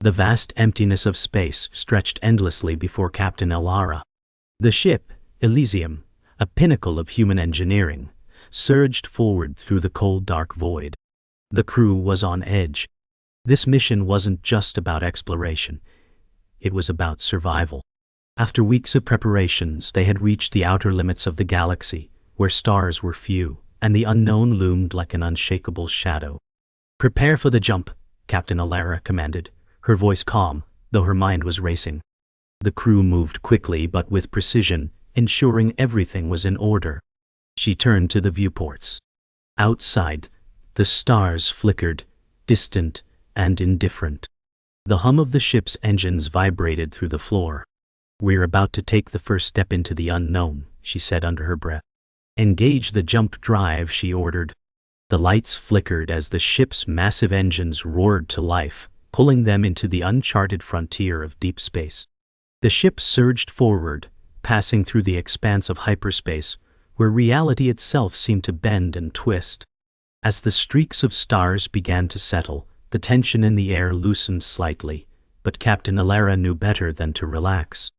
The vast emptiness of space stretched endlessly before Captain Elara. The ship, Elysium, a pinnacle of human engineering, surged forward through the cold dark void. The crew was on edge. This mission wasn't just about exploration. It was about survival. After weeks of preparations, they had reached the outer limits of the galaxy, where stars were few, and the unknown loomed like an unshakable shadow. "Prepare for the jump," Captain Elara commanded, her voice calm, though her mind was racing. The crew moved quickly but with precision, ensuring everything was in order. She turned to the viewports. Outside, the stars flickered, distant and indifferent. The hum of the ship's engines vibrated through the floor. "We're about to take the first step into the unknown," she said under her breath. "Engage the jump drive," she ordered. The lights flickered as the ship's massive engines roared to life, pulling them into the uncharted frontier of deep space. The ship surged forward, passing through the expanse of hyperspace, where reality itself seemed to bend and twist. As the streaks of stars began to settle, the tension in the air loosened slightly, but Captain Elara knew better than to relax.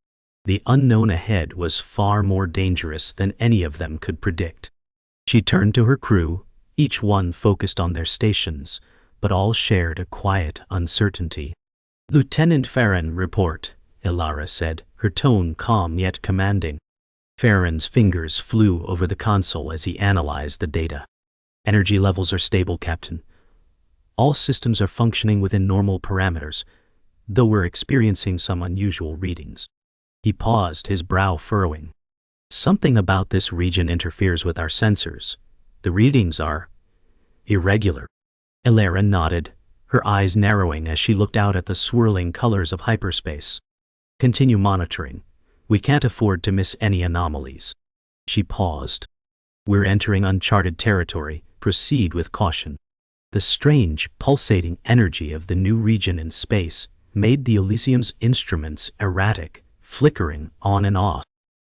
The unknown ahead was far more dangerous than any of them could predict. She turned to her crew, each one focused on their stations, but all shared a quiet uncertainty. "Lieutenant Farron, report," Elara said, her tone calm yet commanding. Farron's fingers flew over the console as he analyzed the data. "Energy levels are stable, Captain. All systems are functioning within normal parameters, though we're experiencing some unusual readings." He paused, his brow furrowing. "Something about this region interferes with our sensors. The readings are irregular." Elara nodded, her eyes narrowing as she looked out at the swirling colors of hyperspace. "Continue monitoring. We can't afford to miss any anomalies." She paused. "We're entering uncharted territory. Proceed with caution." The strange, pulsating energy of the new region in space made the Elysium's instruments erratic, flickering on and off.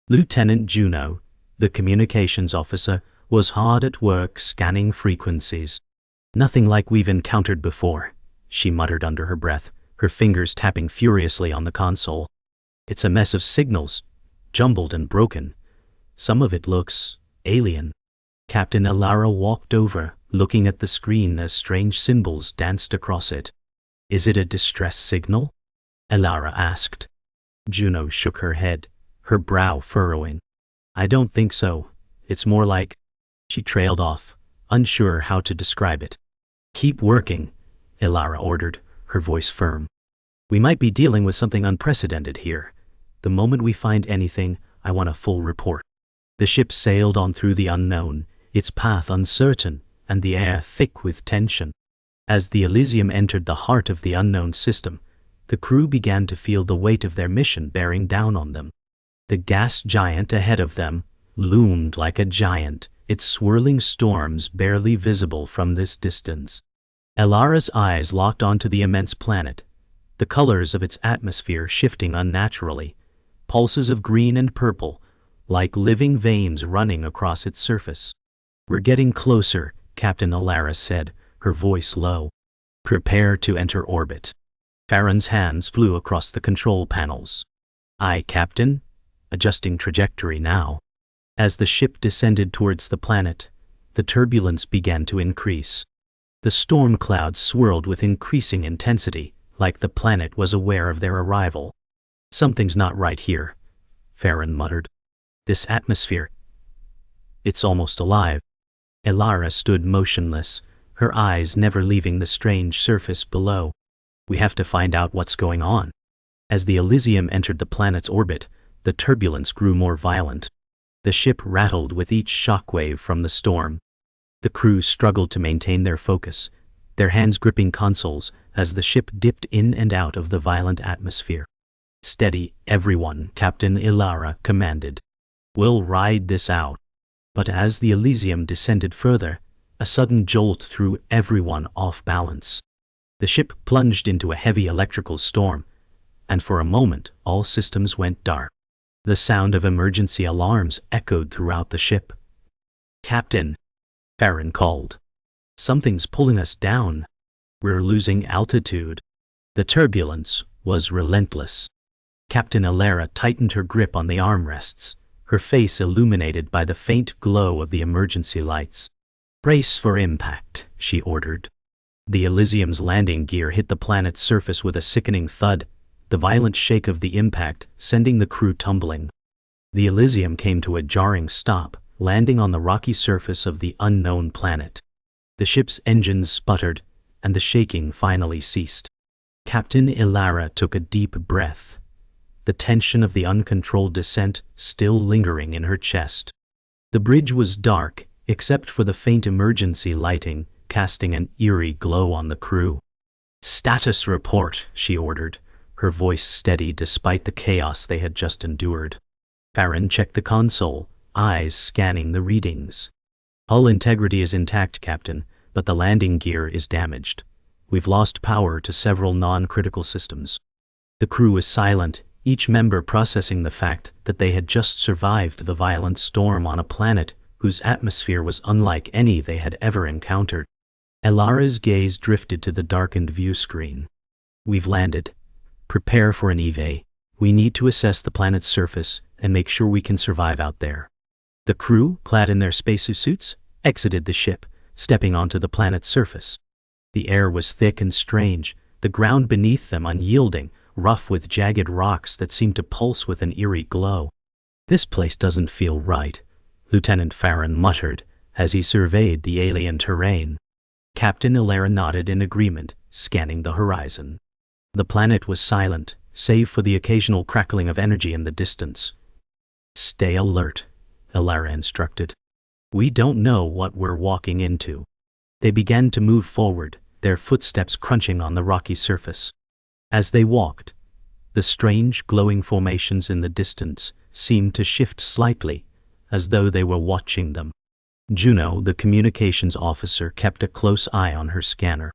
Lieutenant Juno, the communications officer, was hard at work scanning frequencies. "Nothing like we've encountered before," she muttered under her breath, her fingers tapping furiously on the console. "It's a mess of signals, jumbled and broken. Some of it looks alien." Captain Elara walked over, looking at the screen as strange symbols danced across it. "Is it a distress signal?" Elara asked. Juno shook her head, her brow furrowing. "I don't think so. It's more like—" She trailed off, unsure how to describe it. "Keep working," Elara ordered, her voice firm. "We might be dealing with something unprecedented here. The moment we find anything, I want a full report." The ship sailed on through the unknown, its path uncertain, and the air thick with tension. As the Elysium entered the heart of the unknown system, the crew began to feel the weight of their mission bearing down on them. The gas giant ahead of them loomed like a giant, its swirling storms barely visible from this distance. Elara's eyes locked onto the immense planet, the colors of its atmosphere shifting unnaturally, pulses of green and purple, like living veins running across its surface. "We're getting closer," Captain Elara said, her voice low. "Prepare to enter orbit." Farron's hands flew across the control panels. "Aye, Captain." Adjusting trajectory now. As the ship descended towards the planet, the turbulence began to increase. The storm clouds swirled with increasing intensity, like the planet was aware of their arrival. "Something's not right here," Farron muttered. "This atmosphere, it's almost alive." Elara stood motionless, her eyes never leaving the strange surface below. "We have to find out what's going on." As the Elysium entered the planet's orbit, the turbulence grew more violent. The ship rattled with each shockwave from the storm. The crew struggled to maintain their focus, their hands gripping consoles as the ship dipped in and out of the violent atmosphere. "Steady, everyone," Captain Elara commanded. "We'll ride this out." But as the Elysium descended further, a sudden jolt threw everyone off balance. The ship plunged into a heavy electrical storm, and for a moment all systems went dark. The sound of emergency alarms echoed throughout the ship. "Captain," Farron called. "Something's pulling us down. We're losing altitude." The turbulence was relentless. Captain Alara tightened her grip on the armrests, her face illuminated by the faint glow of the emergency lights. "Brace for impact," she ordered. The Elysium's landing gear hit the planet's surface with a sickening thud, the violent shake of the impact sending the crew tumbling. The Elysium came to a jarring stop, landing on the rocky surface of the unknown planet. The ship's engines sputtered, and the shaking finally ceased. Captain Alara took a deep breath, the tension of the uncontrolled descent still lingering in her chest. The bridge was dark, except for the faint emergency lighting, casting an eerie glow on the crew. "Status report," she ordered, her voice steady despite the chaos they had just endured. Farron checked the console, eyes scanning the readings. "Hull integrity is intact, Captain, but the landing gear is damaged. We've lost power to several non-critical systems." The crew was silent, each member processing the fact that they had just survived the violent storm on a planet whose atmosphere was unlike any they had ever encountered. Alara's gaze drifted to the darkened view screen. "We've landed. Prepare for an EVA. We need to assess the planet's surface and make sure we can survive out there." The crew, clad in their spacesuits, exited the ship, stepping onto the planet's surface. The air was thick and strange, the ground beneath them unyielding, rough with jagged rocks that seemed to pulse with an eerie glow. "This place doesn't feel right," Lieutenant Farron muttered as he surveyed the alien terrain. Captain Alara nodded in agreement, scanning the horizon. The planet was silent, save for the occasional crackling of energy in the distance. "Stay alert," Alara instructed. "We don't know what we're walking into." They began to move forward, their footsteps crunching on the rocky surface. As they walked, the strange glowing formations in the distance seemed to shift slightly, as though they were watching them. Juno, the communications officer, kept a close eye on her scanner.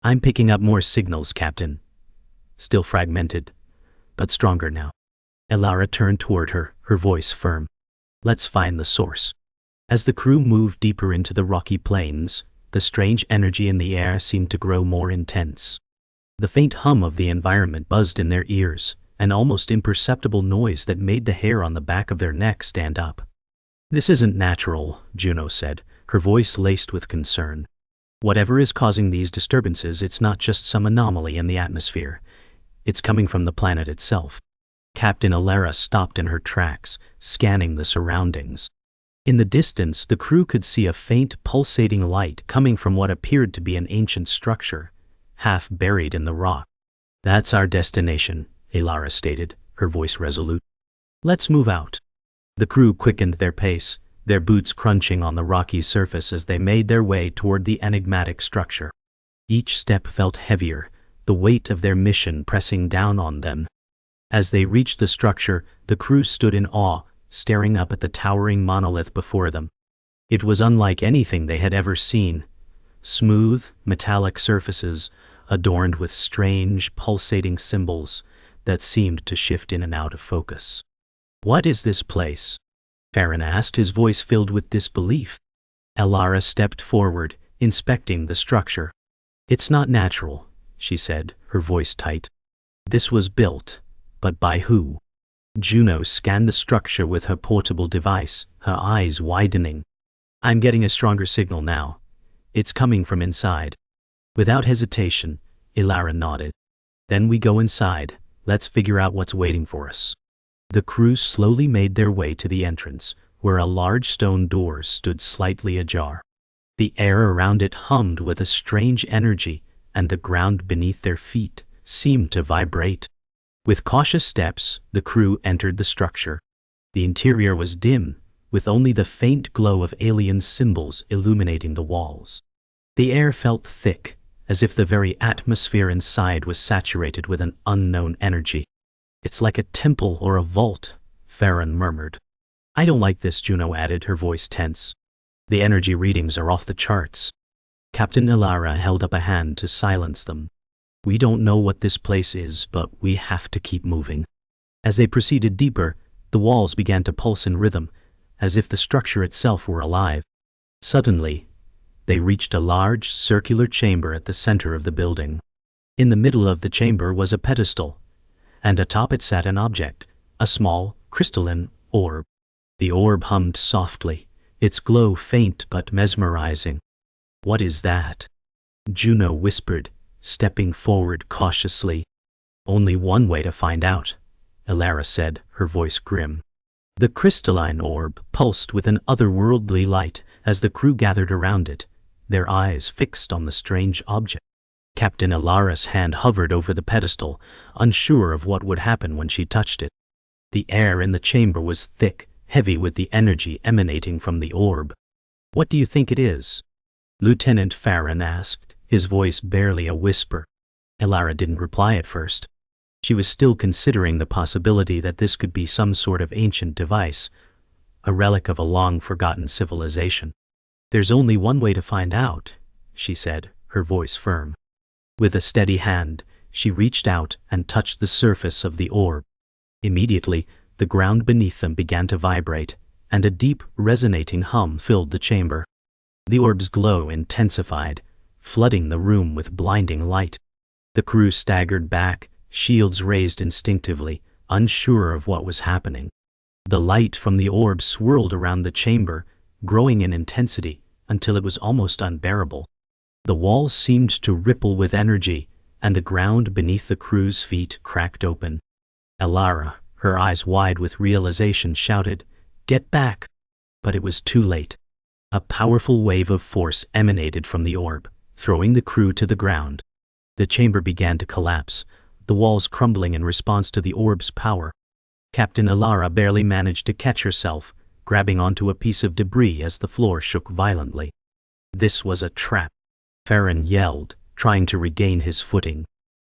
"I'm picking up more signals, Captain. Still fragmented, but stronger now." Alara turned toward her, her voice firm. "Let's find the source." As the crew moved deeper into the rocky plains, the strange energy in the air seemed to grow more intense. The faint hum of the environment buzzed in their ears, an almost imperceptible noise that made the hair on the back of their neck stand up. "This isn't natural," Juno said, her voice laced with concern. "Whatever is causing these disturbances, it's not just some anomaly in the atmosphere. It's coming from the planet itself." Captain Alara stopped in her tracks, scanning the surroundings. In the distance, the crew could see a faint, pulsating light coming from what appeared to be an ancient structure, half buried in the rock. "That's our destination," Alara stated, her voice resolute. "Let's move out." The crew quickened their pace, their boots crunching on the rocky surface as they made their way toward the enigmatic structure. Each step felt heavier, the weight of their mission pressing down on them. As they reached the structure, the crew stood in awe, staring up at the towering monolith before them. It was unlike anything they had ever seen. Smooth, metallic surfaces, adorned with strange, pulsating symbols that seemed to shift in and out of focus. "What is this place?" Farron asked, his voice filled with disbelief. Alara stepped forward, inspecting the structure. "It's not natural," she said, her voice tight. "This was built, but by who?" Juno scanned the structure with her portable device, her eyes widening. "I'm getting a stronger signal now. It's coming from inside." Without hesitation, Alara nodded. "Then we go inside. Let's figure out what's waiting for us." The crew slowly made their way to the entrance, where a large stone door stood slightly ajar. The air around it hummed with a strange energy, and the ground beneath their feet seemed to vibrate. With cautious steps, the crew entered the structure. The interior was dim, with only the faint glow of alien symbols illuminating the walls. The air felt thick, as if the very atmosphere inside was saturated with an unknown energy. "It's like a temple or a vault," Farron murmured. "I don't like this," Juno added, her voice tense. "The energy readings are off the charts." Captain Alara held up a hand to silence them. "We don't know what this place is, but we have to keep moving." As they proceeded deeper, the walls began to pulse in rhythm, as if the structure itself were alive. Suddenly, they reached a large, circular chamber at the center of the building. In the middle of the chamber was a pedestal, and atop it sat an object, a small, crystalline orb. The orb hummed softly, its glow faint but mesmerizing. "What is that?" Juno whispered, stepping forward cautiously. "Only one way to find out," Elara said, her voice grim. The crystalline orb pulsed with an otherworldly light as the crew gathered around it, their eyes fixed on the strange object. Captain Elara's hand hovered over the pedestal, unsure of what would happen when she touched it. The air in the chamber was thick, heavy with the energy emanating from the orb. "What do you think it is?" Lieutenant Farron asked, his voice barely a whisper. Elara didn't reply at first. She was still considering the possibility that this could be some sort of ancient device, a relic of a long-forgotten civilization. "There's only one way to find out," she said, her voice firm. With a steady hand, she reached out and touched the surface of the orb. Immediately, the ground beneath them began to vibrate, and a deep, resonating hum filled the chamber. The orb's glow intensified, flooding the room with blinding light. The crew staggered back, shields raised instinctively, unsure of what was happening. The light from the orb swirled around the chamber, growing in intensity until it was almost unbearable. The walls seemed to ripple with energy, and the ground beneath the crew's feet cracked open. Elara, her eyes wide with realization, shouted, "Get back!" But it was too late. A powerful wave of force emanated from the orb, throwing the crew to the ground. The chamber began to collapse, the walls crumbling in response to the orb's power. Captain Elara barely managed to catch herself, grabbing onto a piece of debris as the floor shook violently. This was a trap. Farron yelled, trying to regain his footing.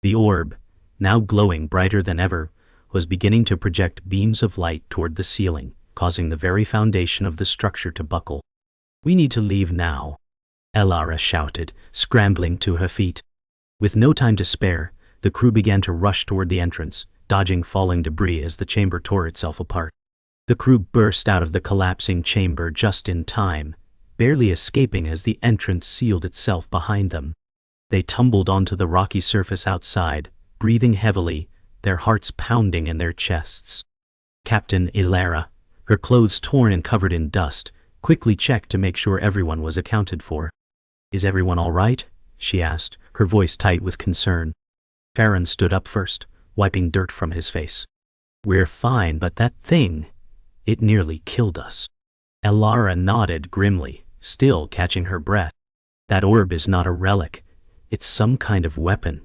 The orb, now glowing brighter than ever, was beginning to project beams of light toward the ceiling, causing the very foundation of the structure to buckle. "We need to leave now," Elara shouted, scrambling to her feet. With no time to spare, the crew began to rush toward the entrance, dodging falling debris as the chamber tore itself apart. The crew burst out of the collapsing chamber just in time, barely escaping as the entrance sealed itself behind them. They tumbled onto the rocky surface outside, breathing heavily, their hearts pounding in their chests. Captain Elara, her clothes torn and covered in dust, quickly checked to make sure everyone was accounted for. "Is everyone all right?" she asked, her voice tight with concern. Farron stood up first, wiping dirt from his face. "We're fine, but that thing, it nearly killed us." Elara nodded grimly, still catching her breath. "That orb is not a relic. It's some kind of weapon,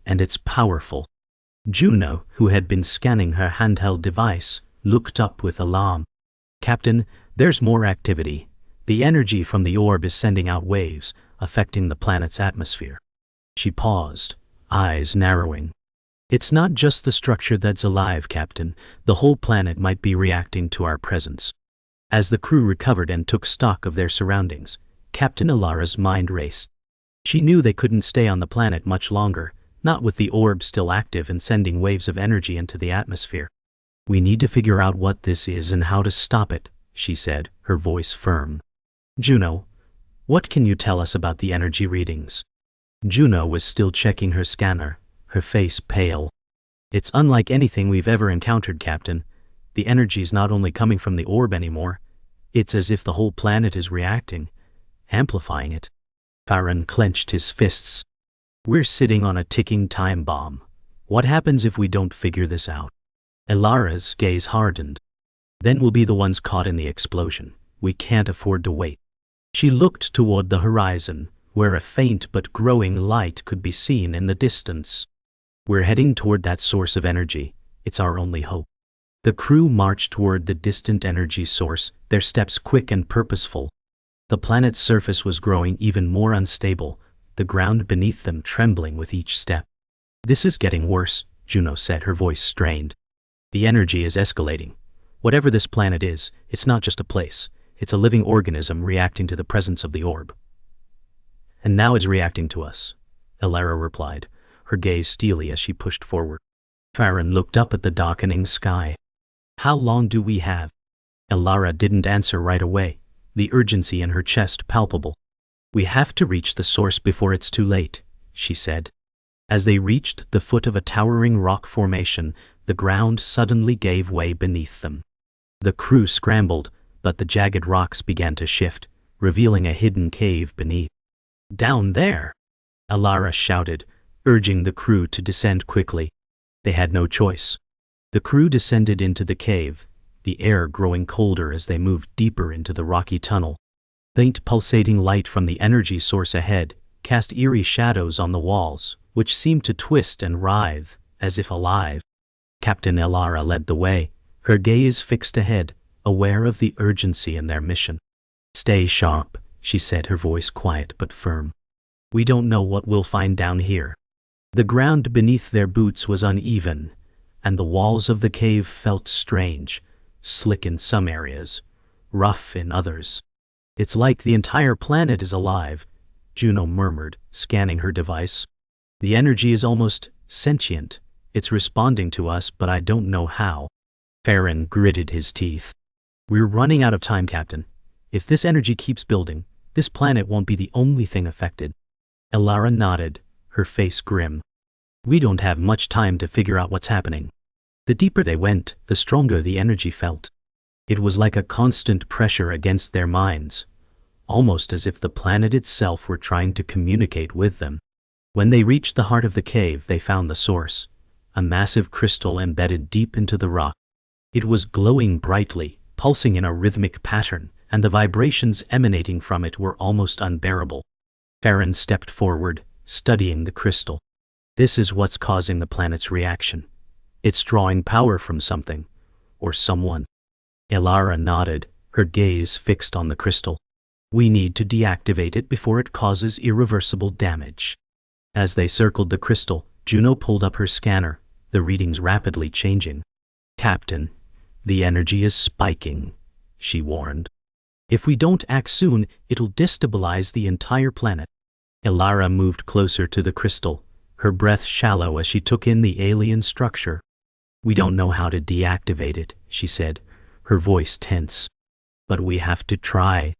and it's powerful." Juno, who had been scanning her handheld device, looked up with alarm. "Captain, there's more activity. The energy from the orb is sending out waves, affecting the planet's atmosphere." She paused, eyes narrowing. "It's not just the structure that's alive, Captain. The whole planet might be reacting to our presence." As the crew recovered and took stock of their surroundings, Captain Elara's mind raced. She knew they couldn't stay on the planet much longer, not with the orb still active and sending waves of energy into the atmosphere. "We need to figure out what this is and how to stop it," she said, her voice firm. "Juno, what can you tell us about the energy readings?" Juno was still checking her scanner, her face pale. "It's unlike anything we've ever encountered, Captain. The energy's not only coming from the orb anymore, it's as if the whole planet is reacting, amplifying it." Farron clenched his fists. "We're sitting on a ticking time bomb. What happens if we don't figure this out?" Elara's gaze hardened. "Then we'll be the ones caught in the explosion. We can't afford to wait." She looked toward the horizon, where a faint but growing light could be seen in the distance. "We're heading toward that source of energy. It's our only hope." The crew marched toward the distant energy source, their steps quick and purposeful. The planet's surface was growing even more unstable, the ground beneath them trembling with each step. "This is getting worse," Juno said, her voice strained. "The energy is escalating. Whatever this planet is, it's not just a place. It's a living organism reacting to the presence of the orb." "And now it's reacting to us," Elara replied, her gaze steely as she pushed forward. Farron looked up at the darkening sky. "How long do we have?" Elara didn't answer right away, the urgency in her chest palpable. "We have to reach the source before it's too late," she said. As they reached the foot of a towering rock formation, the ground suddenly gave way beneath them. The crew scrambled, but the jagged rocks began to shift, revealing a hidden cave beneath. "Down there!" Alara shouted, urging the crew to descend quickly. They had no choice. The crew descended into the cave, the air growing colder as they moved deeper into the rocky tunnel. Faint pulsating light from the energy source ahead cast eerie shadows on the walls, which seemed to twist and writhe, as if alive. Captain Alara led the way, her gaze fixed ahead, aware of the urgency in their mission. "Stay sharp," she said, her voice quiet but firm. "We don't know what we'll find down here." The ground beneath their boots was uneven, and the walls of the cave felt strange, slick in some areas, rough in others. "It's like the entire planet is alive," Juno murmured, scanning her device. "The energy is almost sentient. It's responding to us, but I don't know how." Farron gritted his teeth. "We're running out of time, Captain. If this energy keeps building, this planet won't be the only thing affected." Alara nodded, her face grim. "We don't have much time to figure out what's happening." The deeper they went, the stronger the energy felt. It was like a constant pressure against their minds, almost as if the planet itself were trying to communicate with them. When they reached the heart of the cave, they found the source, a massive crystal embedded deep into the rock. It was glowing brightly, pulsing in a rhythmic pattern, and the vibrations emanating from it were almost unbearable. Farron stepped forward, studying the crystal. "This is what's causing the planet's reaction. It's drawing power from something, or someone." Alara nodded, her gaze fixed on the crystal. "We need to deactivate it before it causes irreversible damage." As they circled the crystal, Juno pulled up her scanner, the readings rapidly changing. "Captain, the energy is spiking," she warned. "If we don't act soon, it'll destabilize the entire planet." Alara moved closer to the crystal, her breath shallow as she took in the alien structure. "We don't know how to deactivate it," she said, her voice tense. "But we have to try."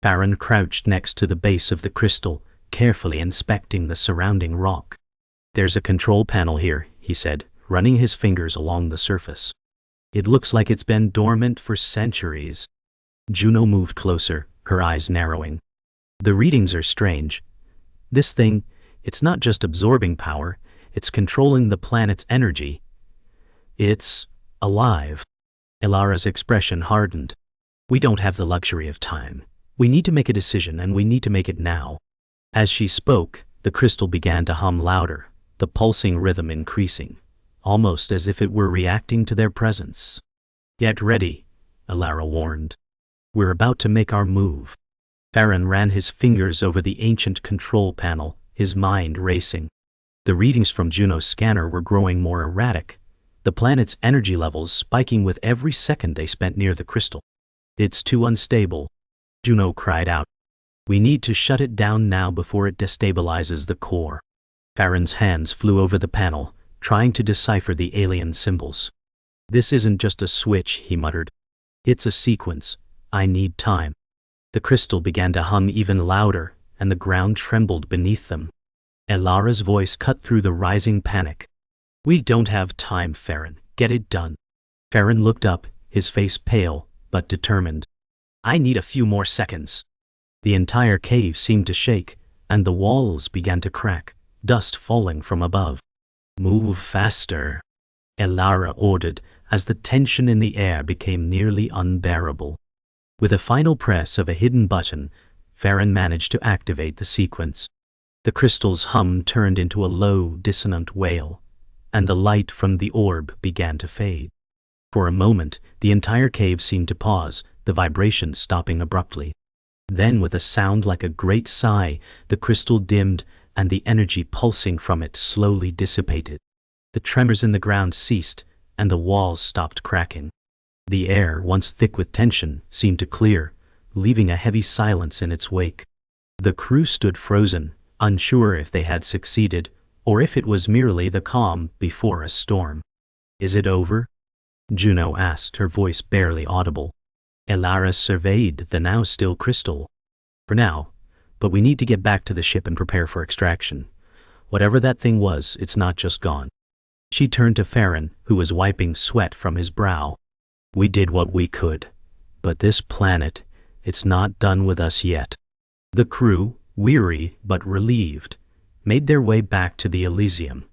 Farron crouched next to the base of the crystal, carefully inspecting the surrounding rock. "There's a control panel here," he said, running his fingers along the surface. "It looks like it's been dormant for centuries." Juno moved closer, her eyes narrowing. "The readings are strange. This thing, it's not just absorbing power, it's controlling the planet's energy. It's alive." Alara's expression hardened. "We don't have the luxury of time. We need to make a decision, and we need to make it now." As she spoke, the crystal began to hum louder, the pulsing rhythm increasing, almost as if it were reacting to their presence. "Get ready," Alara warned. "We're about to make our move." Farron ran his fingers over the ancient control panel, his mind racing. The readings from Juno's scanner were growing more erratic, the planet's energy levels spiking with every second they spent near the crystal. "It's too unstable," Juno cried out. "We need to shut it down now before it destabilizes the core." Farron's hands flew over the panel, trying to decipher the alien symbols. "This isn't just a switch," he muttered. "It's a sequence. I need time." The crystal began to hum even louder, and the ground trembled beneath them. Alara's voice cut through the rising panic. "We don't have time, Farron. Get it done." Farron looked up, his face pale, but determined. "I need a few more seconds." The entire cave seemed to shake, and the walls began to crack, dust falling from above. "Move faster," Alara ordered, as the tension in the air became nearly unbearable. With a final press of a hidden button, Farron managed to activate the sequence. The crystal's hum turned into a low, dissonant wail, and the light from the orb began to fade. For a moment, the entire cave seemed to pause, the vibrations stopping abruptly. Then, with a sound like a great sigh, the crystal dimmed, and the energy pulsing from it slowly dissipated. The tremors in the ground ceased, and the walls stopped cracking. The air, once thick with tension, seemed to clear, leaving a heavy silence in its wake. The crew stood frozen, unsure if they had succeeded, or if it was merely the calm before a storm. "Is it over?" Juno asked, her voice barely audible. Alara surveyed the now still crystal. "For now, but we need to get back to the ship and prepare for extraction. Whatever that thing was, it's not just gone. She turned to Farron, who was wiping sweat from his brow. We did what we could. But this planet, it's not done with us yet. The crew, weary but relieved, made their way back to the Elysium,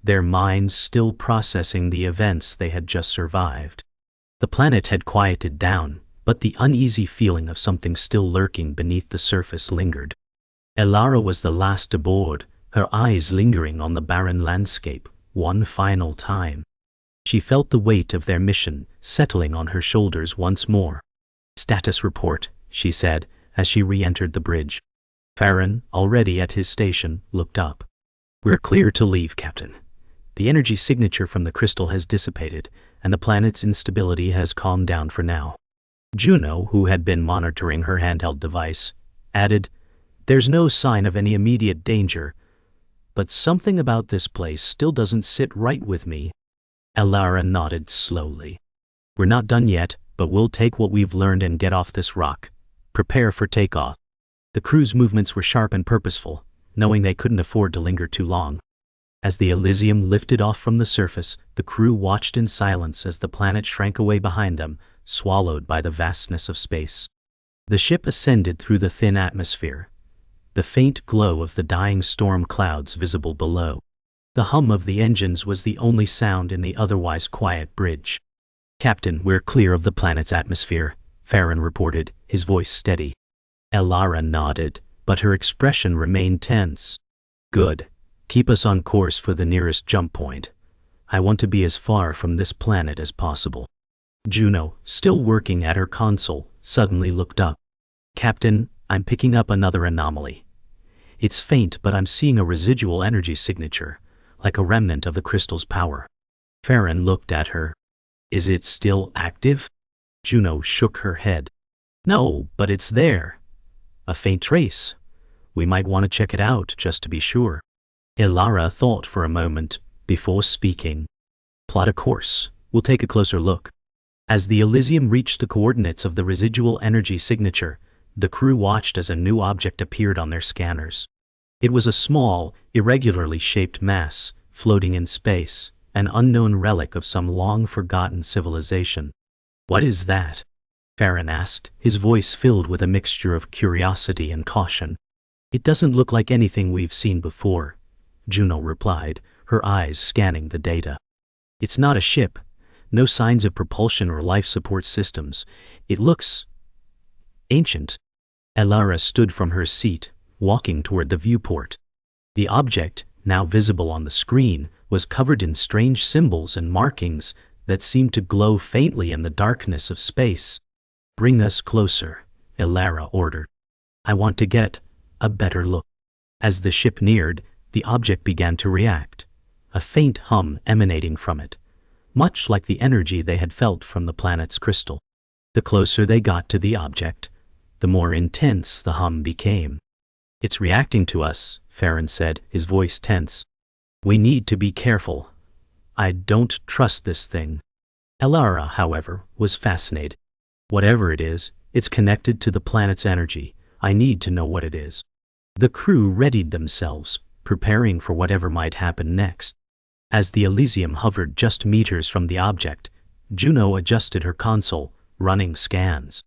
their minds still processing the events they had just survived. The planet had quieted down, but the uneasy feeling of something still lurking beneath the surface lingered. Elara was the last aboard, her eyes lingering on the barren landscape, one final time. She felt the weight of their mission settling on her shoulders once more. "Status report," she said, as she re-entered the bridge. Farron, already at his station, looked up. "We're clear to leave, Captain. The energy signature from the crystal has dissipated, and the planet's instability has calmed down for now." Juno, who had been monitoring her handheld device, added, "There's no sign of any immediate danger, but something about this place still doesn't sit right with me." Elara nodded slowly. "We're not done yet, but we'll take what we've learned and get off this rock. Prepare for takeoff." The crew's movements were sharp and purposeful, knowing they couldn't afford to linger too long. As the Elysium lifted off from the surface, the crew watched in silence as the planet shrank away behind them, swallowed by the vastness of space. The ship ascended through the thin atmosphere, the faint glow of the dying storm clouds visible below. The hum of the engines was the only sound in the otherwise quiet bridge. "Captain, we're clear of the planet's atmosphere," Farron reported, his voice steady. Elara nodded, but her expression remained tense. "Good. Keep us on course for the nearest jump point. I want to be as far from this planet as possible." Juno, still working at her console, suddenly looked up. "Captain, I'm picking up another anomaly. It's faint, but I'm seeing a residual energy signature, like a remnant of the crystal's power." Farron looked at her. "Is it still active?" Juno shook her head. "No, but it's there. A faint trace. We might want to check it out just to be sure." Elara thought for a moment before speaking. "Plot a course. We'll take a closer look." As the Elysium reached the coordinates of the residual energy signature, the crew watched as a new object appeared on their scanners. It was a small, irregularly shaped mass, floating in space, an unknown relic of some long-forgotten civilization. "What is that?" Farron asked, his voice filled with a mixture of curiosity and caution. "It doesn't look like anything we've seen before," Juno replied, her eyes scanning the data. "It's not a ship. No signs of propulsion or life support systems. It looks ancient." Elara stood from her seat, walking toward the viewport. The object, now visible on the screen, was covered in strange symbols and markings that seemed to glow faintly in the darkness of space. "Bring us closer," Elara ordered. "I want to get a better look." As the ship neared, the object began to react, a faint hum emanating from it, much like the energy they had felt from the planet's crystal. The closer they got to the object, the more intense the hum became. "It's reacting to us," Farron said, his voice tense. "We need to be careful. I don't trust this thing." Elara, however, was fascinated. "Whatever it is, it's connected to the planet's energy. I need to know what it is." The crew readied themselves, preparing for whatever might happen next. As the Elysium hovered just meters from the object, Juno adjusted her console, running scans.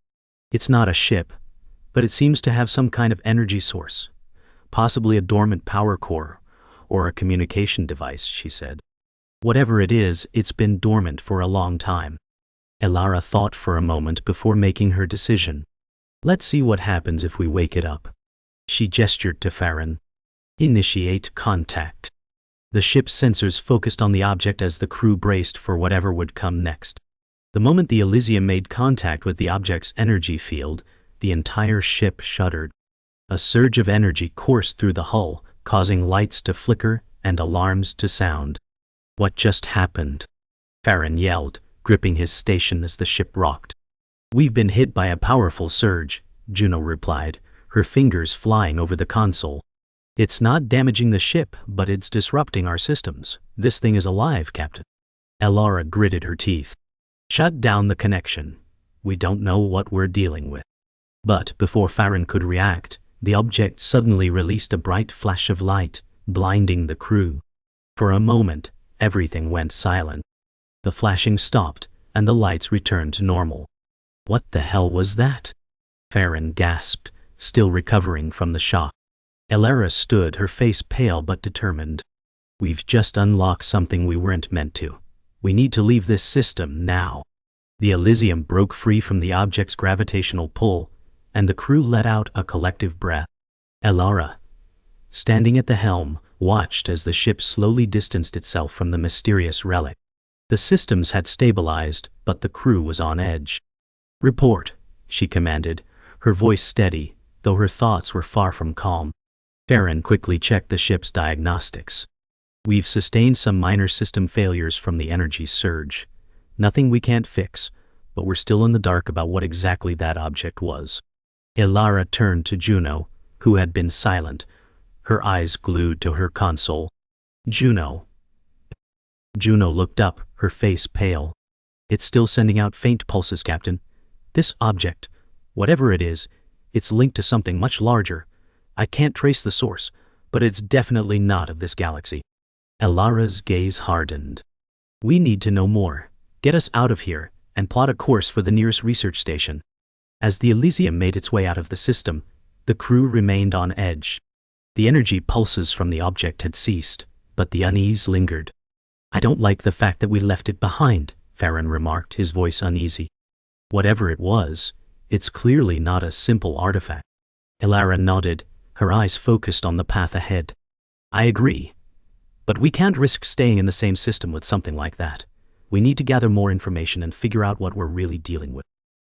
"It's not a ship, but it seems to have some kind of energy source, possibly a dormant power core or a communication device," she said. "Whatever it is, it's been dormant for a long time." Elara thought for a moment before making her decision. "Let's see what happens if we wake it up." She gestured to Farron. "Initiate contact." The ship's sensors focused on the object as the crew braced for whatever would come next. The moment the Elysium made contact with the object's energy field, the entire ship shuddered. A surge of energy coursed through the hull, causing lights to flicker and alarms to sound. "What just happened?" Farron yelled, gripping his station as the ship rocked. "We've been hit by a powerful surge," Juno replied, her fingers flying over the console. "It's not damaging the ship, but it's disrupting our systems. This thing is alive, Captain." Elara gritted her teeth. "Shut down the connection. We don't know what we're dealing with." But before Farron could react, the object suddenly released a bright flash of light, blinding the crew. For a moment, everything went silent. The flashing stopped, and the lights returned to normal. What the hell was that? Farron gasped, still recovering from the shock. Elara stood, her face pale but determined. We've just unlocked something we weren't meant to. We need to leave this system now. The Elysium broke free from the object's gravitational pull, and the crew let out a collective breath. Elara, standing at the helm, watched as the ship slowly distanced itself from the mysterious relic. The systems had stabilized, but the crew was on edge. "Report," she commanded, her voice steady, though her thoughts were far from calm. Farron quickly checked the ship's diagnostics. "We've sustained some minor system failures from the energy surge. Nothing we can't fix, but we're still in the dark about what exactly that object was." Elara turned to Juno, who had been silent, her eyes glued to her console. "Juno." Juno looked up, her face pale. "It's still sending out faint pulses, Captain. This object, whatever it is, it's linked to something much larger. I can't trace the source, but it's definitely not of this galaxy." Elara's gaze hardened. "We need to know more. Get us out of here, and plot a course for the nearest research station." As the Elysium made its way out of the system, the crew remained on edge. The energy pulses from the object had ceased, but the unease lingered. "I don't like the fact that we left it behind," Farron remarked, his voice uneasy. "Whatever it was, it's clearly not a simple artifact." Elara nodded, her eyes focused on the path ahead. "I agree. But we can't risk staying in the same system with something like that. We need to gather more information and figure out what we're really dealing with."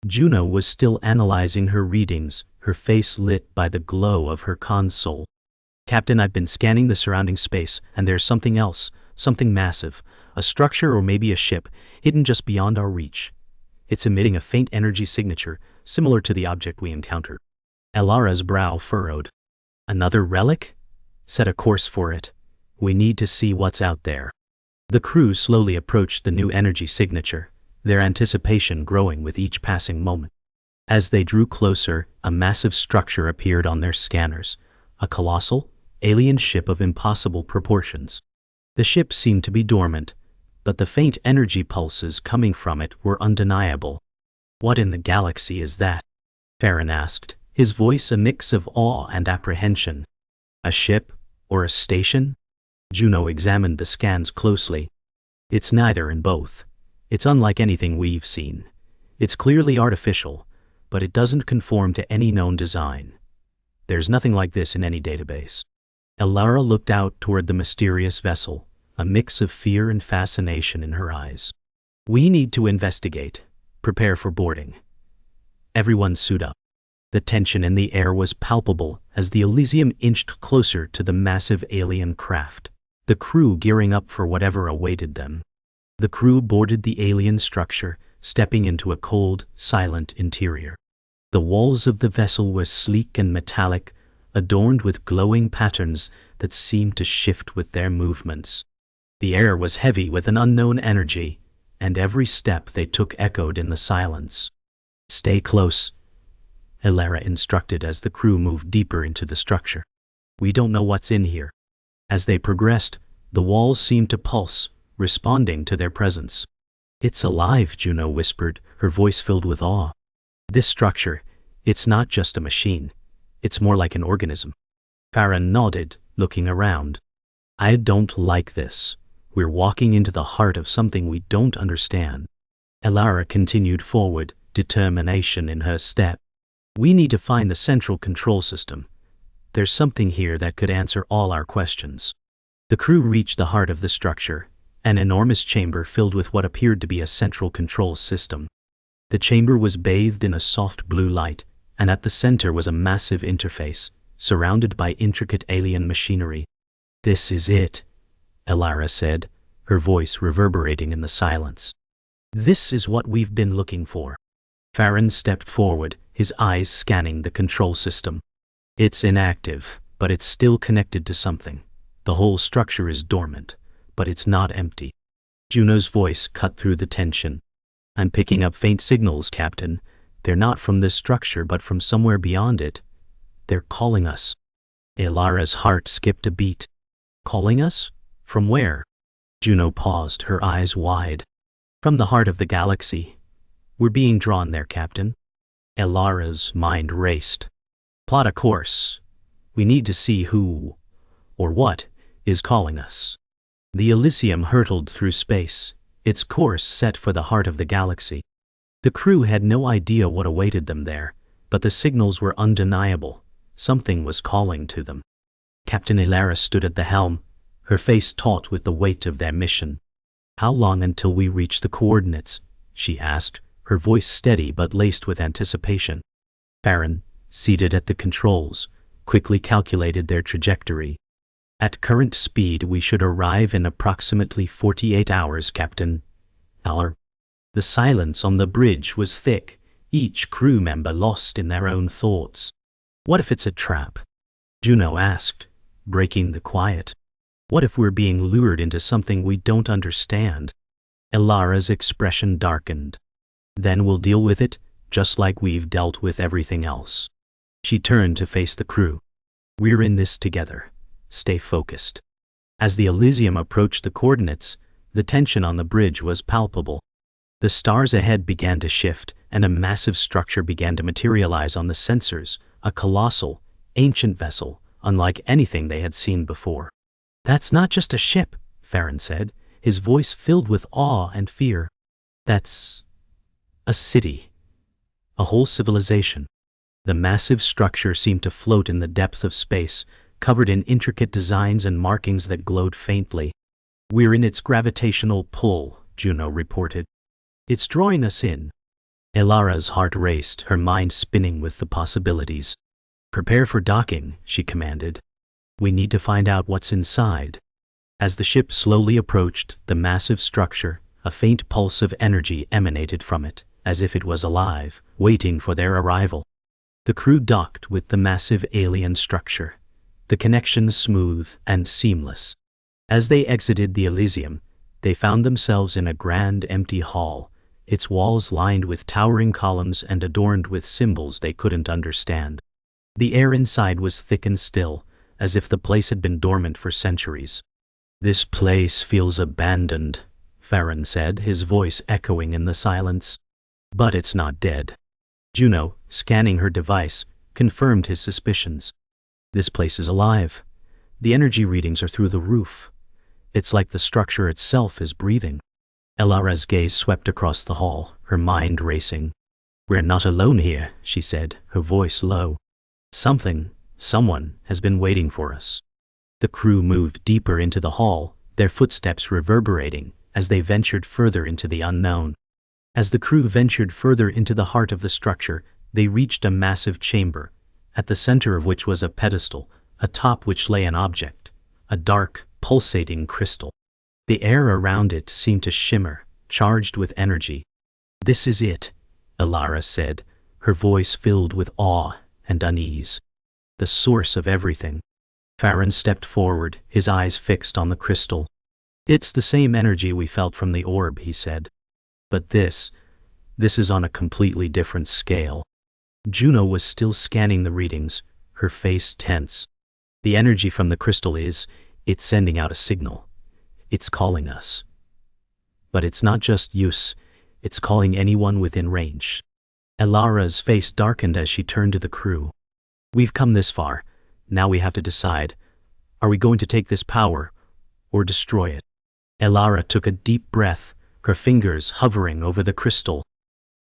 Juno was still analyzing her readings, her face lit by the glow of her console. "Captain, I've been scanning the surrounding space, and there's something else, something massive, a structure or maybe a ship, hidden just beyond our reach. It's emitting a faint energy signature, similar to the object we encountered." Elara's brow furrowed. "Another relic? Set a course for it. We need to see what's out there." The crew slowly approached the new energy signature, their anticipation growing with each passing moment. As they drew closer, a massive structure appeared on their scanners, a colossal, alien ship of impossible proportions. The ship seemed to be dormant, but the faint energy pulses coming from it were undeniable. "What in the galaxy is that?" Farron asked, his voice a mix of awe and apprehension. "A ship? Or a station?" Juno examined the scans closely. "It's neither and both. It's unlike anything we've seen. It's clearly artificial, but it doesn't conform to any known design. There's nothing like this in any database." Elara looked out toward the mysterious vessel, a mix of fear and fascination in her eyes. "We need to investigate. Prepare for boarding. Everyone suit up." The tension in the air was palpable as the Elysium inched closer to the massive alien craft, the crew gearing up for whatever awaited them. The crew boarded the alien structure, stepping into a cold, silent interior. The walls of the vessel were sleek and metallic, adorned with glowing patterns that seemed to shift with their movements. The air was heavy with an unknown energy, and every step they took echoed in the silence. "Stay close," Elara instructed as the crew moved deeper into the structure. "We don't know what's in here." As they progressed, the walls seemed to pulse, responding to their presence. "It's alive," Juno whispered, her voice filled with awe. "This structure, it's not just a machine. It's more like an organism." Farron nodded, looking around. "I don't like this. We're walking into the heart of something we don't understand." Elara continued forward, determination in her step. "We need to find the central control system. There's something here that could answer all our questions." The crew reached the heart of the structure, an enormous chamber filled with what appeared to be a central control system. The chamber was bathed in a soft blue light, and at the center was a massive interface, surrounded by intricate alien machinery. "This is it," Elara said, her voice reverberating in the silence. "This is what we've been looking for." Farron stepped forward, his eyes scanning the control system. "It's inactive, but it's still connected to something. The whole structure is dormant, but it's not empty." Juno's voice cut through the tension. "I'm picking up faint signals, Captain. They're not from this structure but from somewhere beyond it. They're calling us." Elara's heart skipped a beat. Calling us? From where? Juno paused, her eyes wide. From the heart of the galaxy. We're being drawn there, Captain. Elara's mind raced. Plot a course. We need to see who, or what, is calling us. The Elysium hurtled through space, its course set for the heart of the galaxy. The crew had no idea what awaited them there, but the signals were undeniable. Something was calling to them. Captain Elara stood at the helm, her face taut with the weight of their mission. How long until we reach the coordinates? She asked, her voice steady but laced with anticipation. Farron, seated at the controls, quickly calculated their trajectory. At current speed we should arrive in approximately 48 hours, Captain. Hour. The silence on the bridge was thick, each crew member lost in their own thoughts. What if it's a trap? Juno asked, breaking the quiet. What if we're being lured into something we don't understand? Elara's expression darkened. Then we'll deal with it, just like we've dealt with everything else. She turned to face the crew. We're in this together. Stay focused. As the Elysium approached the coordinates, the tension on the bridge was palpable. The stars ahead began to shift, and a massive structure began to materialize on the sensors, a colossal, ancient vessel, unlike anything they had seen before. That's not just a ship, Farron said, his voice filled with awe and fear. That's a city. A whole civilization. The massive structure seemed to float in the depths of space, covered in intricate designs and markings that glowed faintly. We're in its gravitational pull, Juno reported. It's drawing us in. Elara's heart raced, her mind spinning with the possibilities. Prepare for docking, she commanded. We need to find out what's inside. As the ship slowly approached the massive structure, a faint pulse of energy emanated from it, as if it was alive, waiting for their arrival. The crew docked with the massive alien structure, the connection smooth and seamless. As they exited the Elysium, they found themselves in a grand empty hall, its walls lined with towering columns and adorned with symbols they couldn't understand. The air inside was thick and still, as if the place had been dormant for centuries. This place feels abandoned, Farron said, his voice echoing in the silence. But it's not dead. Juno, scanning her device, confirmed his suspicions. This place is alive. The energy readings are through the roof. It's like the structure itself is breathing. Elara's gaze swept across the hall, her mind racing. We're not alone here, she said, her voice low. Someone has been waiting for us. The crew moved deeper into the hall, their footsteps reverberating as they ventured further into the unknown. As the crew ventured further into the heart of the structure, they reached a massive chamber, at the center of which was a pedestal, atop which lay an object, a dark, pulsating crystal. The air around it seemed to shimmer, charged with energy. This is it, Elara said, her voice filled with awe and unease. The source of everything. Farron stepped forward, his eyes fixed on the crystal. It's the same energy we felt from the orb, he said. But this is on a completely different scale. Juno was still scanning the readings, her face tense. The energy from the crystal it's sending out a signal. It's calling us. But it's not just use, it's calling anyone within range. Elara's face darkened as she turned to the crew. We've come this far, now we have to decide, are we going to take this power, or destroy it? Elara took a deep breath, her fingers hovering over the crystal.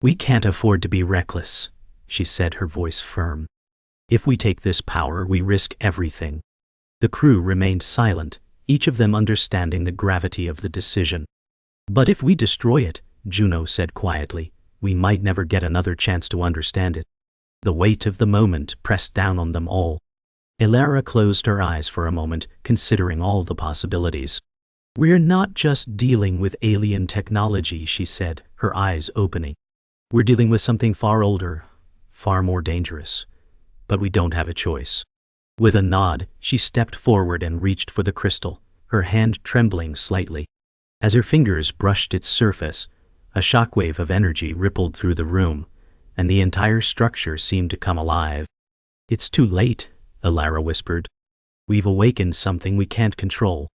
We can't afford to be reckless, she said, her voice firm. If we take this power, we risk everything. The crew remained silent, each of them understanding the gravity of the decision. But if we destroy it, Juno said quietly, we might never get another chance to understand it. The weight of the moment pressed down on them all. Elara closed her eyes for a moment, considering all the possibilities. We're not just dealing with alien technology, she said, her eyes opening. We're dealing with something far older, far more dangerous. But we don't have a choice. With a nod, she stepped forward and reached for the crystal, her hand trembling slightly. As her fingers brushed its surface, a shockwave of energy rippled through the room, and the entire structure seemed to come alive. It's too late, Elara whispered. We've awakened something we can't control.